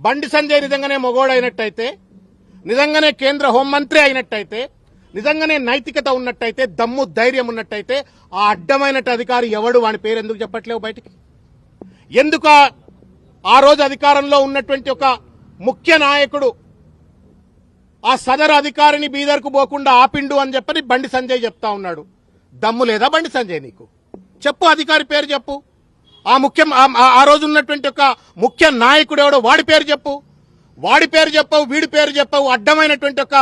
బండి సంజయ్ నిజంగానే మొగోడైనట్టయితే, నిజంగానే కేంద్ర హోంమంత్రి అయినట్టయితే, నిజంగానే నైతికత ఉన్నట్టయితే, దమ్ము ధైర్యం ఉన్నట్టయితే ఆ అడ్డమైన అధికారి ఎవడు, వాని పేరు ఎందుకు చెప్పట్లేవు బయటికి? ఎందుకు ఆ రోజు అధికారంలో ఉన్నటువంటి ఒక ముఖ్య నాయకుడు ఆ సదరు అధికారిని బీదర్కు పోకుండా ఆపిండు అని చెప్పని బండి సంజయ్ చెప్తా ఉన్నాడు. దమ్ము లేదా బండి సంజయ్ నీకు? చెప్పు, అధికారి పేరు చెప్పు. ఆ రోజు ఉన్నటువంటి ఒక ముఖ్య నాయకుడు ఎవడో వాడి పేరు చెప్పు. వాడి పేరు చెప్పవు, వీడి పేరు చెప్పవు. అడ్డమైనటువంటి ఒక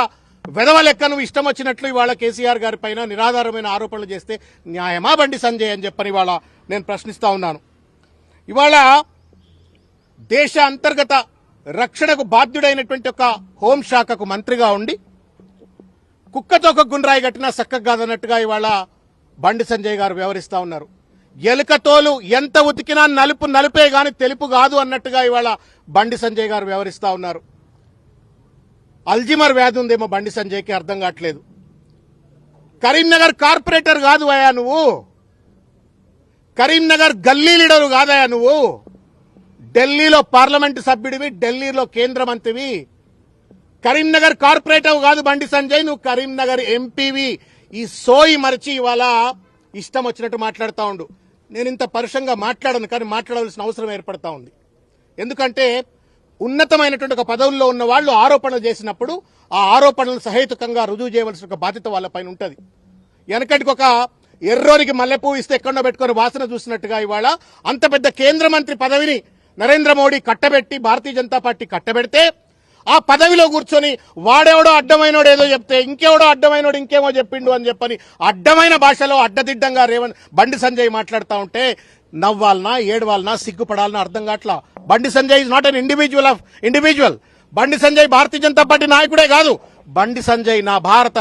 వెధవ లెక్క నువ్వు ఇష్టం వచ్చినట్లు ఇవాళ కేసీఆర్ గారి పైన నిరాధారమైన ఆరోపణలు చేస్తే న్యాయమా బండి సంజయ్ అని చెప్పని ఇవాళ నేను ప్రశ్నిస్తా ఉన్నాను. ఇవాళ దేశ అంతర్గత రక్షణకు బాధ్యుడైనటువంటి ఒక హోంశాఖకు మంత్రిగా ఉండి కుక్కతో ఒక గుండ్రాయి కట్టినా చక్కగా కాదన్నట్టుగా ఇవాళ బండి సంజయ్ గారు వ్యవహరిస్తా ఉన్నారు. ఎలుకతోలు ఎంత ఉతికినా నలుపు నలుపే గాని తెలుపు కాదు అన్నట్టుగా ఇవాళ బండి సంజయ్ గారు వ్యవహరిస్తా ఉన్నారు. అల్జిమర్ వ్యాధి ఉందేమో బండి సంజయ్కి, అర్థం కావట్లేదు. కరీంనగర్ కార్పొరేటర్ కాదు అయ్యా నువ్వు, కరీంనగర్ గల్లీ లీడరు కాదయా నువ్వు. ఢిల్లీలో పార్లమెంటు సభ్యుడివి, ఢిల్లీలో కేంద్ర మంత్రివి. కరీంనగర్ కార్పొరేటర్ కాదు బండి సంజయ్, నువ్వు కరీంనగర్ ఎంపీవి. ఈ సోయి మరిచి ఇవాళ ఇష్టం వచ్చినట్టు మాట్లాడుతూ ఉండు. నేను ఇంత పరుషంగా మాట్లాడను, కానీ మాట్లాడవలసిన అవసరం ఏర్పడతా ఉంది. ఎందుకంటే ఉన్నతమైనటువంటి ఒక పదవుల్లో ఉన్న వాళ్ళు ఆరోపణలు చేసినప్పుడు ఆ ఆరోపణలను సహేతుకంగా రుజువు చేయవలసిన ఒక బాధ్యత వాళ్ళపైన ఉంటుంది. వెనకటికి ఒక ఎర్రోనికి మల్లెపూ ఇస్తే ఎక్కడో పెట్టుకుని వాసన చూసినట్టుగా ఇవాళ అంత పెద్ద కేంద్ర మంత్రి పదవిని నరేంద్ర మోడీ కట్టబెట్టి, భారతీయ జనతా పార్టీ కట్టబెడితే ఆ పదవిలో కూర్చొని వాడెవడో అడ్డమైనోడు ఏదో చెప్తే ఇంకెవడో అడ్డమైనోడు ఇంకేమో చెప్పిండు అని చెప్పని అడ్డమైన భాషలో అడ్డదిడ్డంగా బండి సంజయ్ మాట్లాడుతూ ఉంటే నవ్వాలనా ఏడవాలనా సిగ్గుపడాలనా అర్థం కావట్లా. Bandi Sanjay is not an individual. Bandi Sanjay Bharatiya Janata party నాయకుడే కాదు. బండి సంజయ్ నా భారత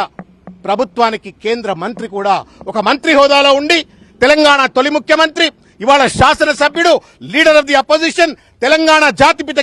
ప్రభుత్వానికి కేంద్ర మంత్రి కూడా. ఒక మంత్రి హోదాలో ఉండి తెలంగాణ తొలి ముఖ్యమంత్రి, ఇవాళ శాసనసభ్యుడు, leader of the opposition, Telangana జాతిపిత